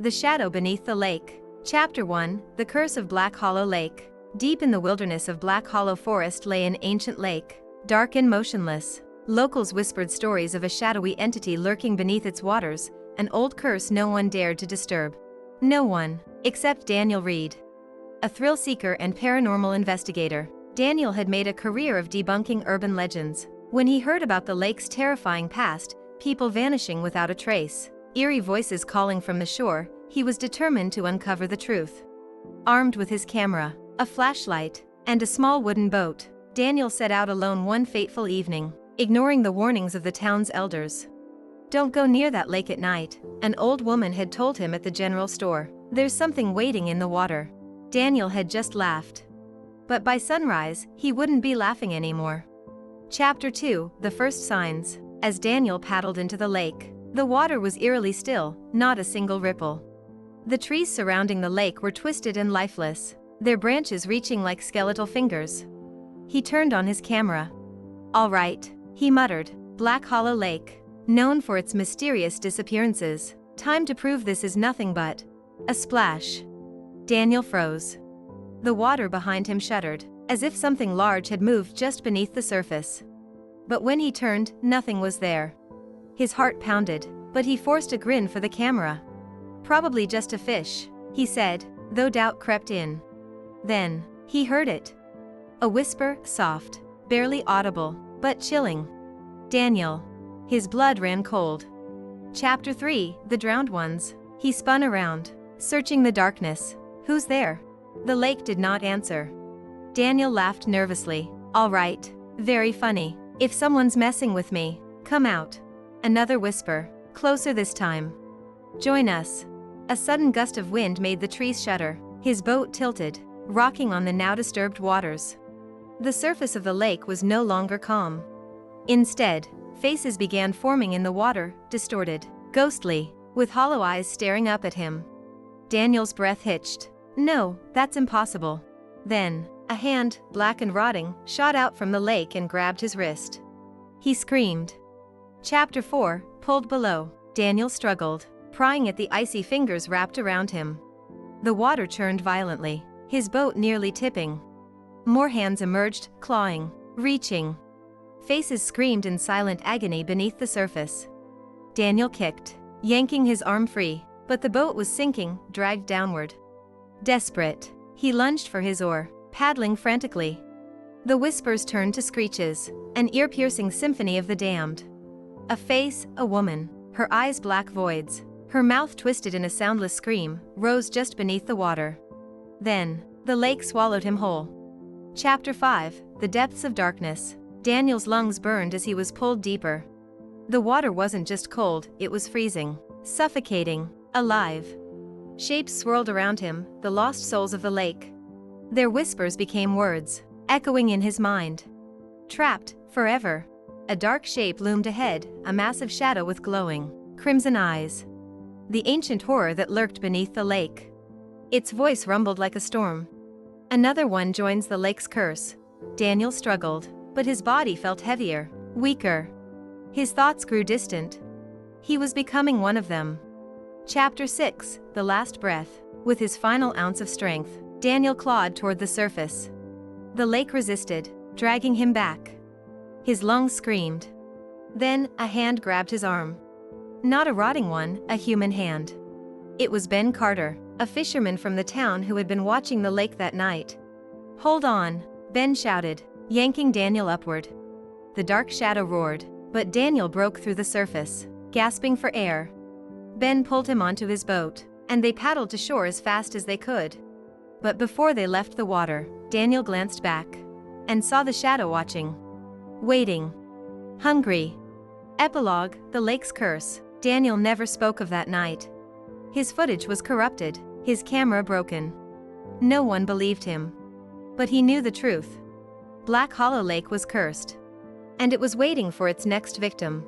The Shadow Beneath the Lake. Chapter 1, The Curse of Black Hollow Lake. Deep in the wilderness of Black Hollow Forest lay an ancient lake, dark and motionless. Locals whispered stories of a shadowy entity lurking beneath its waters, an old curse no one dared to disturb. No one, except Daniel Reed. A thrill-seeker and paranormal investigator, Daniel had made a career of debunking urban legends. When he heard about the lake's terrifying past, people vanishing without a trace, eerie voices calling from the shore, he was determined to uncover the truth. Armed with his camera, a flashlight, and a small wooden boat, Daniel set out alone one fateful evening, ignoring the warnings of the town's elders. "Don't go near that lake at night," an old woman had told him at the general store. "There's something waiting in the water." Daniel had just laughed. But by sunrise, he wouldn't be laughing anymore. Chapter 2, The First Signs. As Daniel paddled into the lake, the water was eerily still, not a single ripple. The trees surrounding the lake were twisted and lifeless, their branches reaching like skeletal fingers. He turned on his camera. "All right," he muttered, "Black Hollow Lake, known for its mysterious disappearances. Time to prove this is nothing but a splash." Daniel froze. The water behind him shuddered, as if something large had moved just beneath the surface. But when he turned, nothing was there. His heart pounded, but he forced a grin for the camera. "Probably just a fish," he said, though doubt crept in. Then, he heard it. A whisper, soft, barely audible, but chilling. Daniel. His blood ran cold. Chapter 3, The Drowned Ones. He spun around, searching the darkness. "Who's there?" The lake did not answer. Daniel laughed nervously. "All right, very funny. If someone's messing with me, come out." Another whisper, closer this time. "Join us." A sudden gust of wind made the trees shudder. His boat tilted, rocking on the now disturbed waters. The surface of the lake was no longer calm. Instead, faces began forming in the water, distorted, ghostly, with hollow eyes staring up at him. Daniel's breath hitched. "No, that's impossible." Then, a hand, black and rotting, shot out from the lake and grabbed his wrist. He screamed. Chapter 4, Pulled Below. Daniel struggled, prying at the icy fingers wrapped around him. The water churned violently, his boat nearly tipping. More hands emerged, clawing, reaching. Faces screamed in silent agony beneath the surface. Daniel kicked, yanking his arm free, but the boat was sinking, dragged downward. Desperate, he lunged for his oar, paddling frantically. The whispers turned to screeches, an ear-piercing symphony of the damned. A face, a woman, her eyes black voids, her mouth twisted in a soundless scream, rose just beneath the water. Then, the lake swallowed him whole. Chapter 5, The Depths of Darkness. Daniel's lungs burned as he was pulled deeper. The water wasn't just cold, it was freezing, suffocating, alive. Shapes swirled around him, the lost souls of the lake. Their whispers became words, echoing in his mind. Trapped, forever. A dark shape loomed ahead, a massive shadow with glowing, crimson eyes. The ancient horror that lurked beneath the lake. Its voice rumbled like a storm. "Another one joins the lake's curse." Daniel struggled, but his body felt heavier, weaker. His thoughts grew distant. He was becoming one of them. Chapter 6, The Last Breath. With his final ounce of strength, Daniel clawed toward the surface. The lake resisted, dragging him back. His lungs screamed. Then, a hand grabbed his arm. Not a rotting one, a human hand. It was Ben Carter, a fisherman from the town who had been watching the lake that night. "Hold on," Ben shouted, yanking Daniel upward. The dark shadow roared, but Daniel broke through the surface, gasping for air. Ben pulled him onto his boat, and they paddled to shore as fast as they could. But before they left the water, Daniel glanced back and saw the shadow watching. Waiting. Hungry. Epilogue, The Lake's Curse. Daniel never spoke of that night. His footage was corrupted, his camera broken. No one believed him. But he knew the truth. Black Hollow Lake was cursed. And it was waiting for its next victim.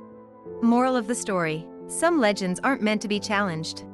Moral of the story: some legends aren't meant to be challenged.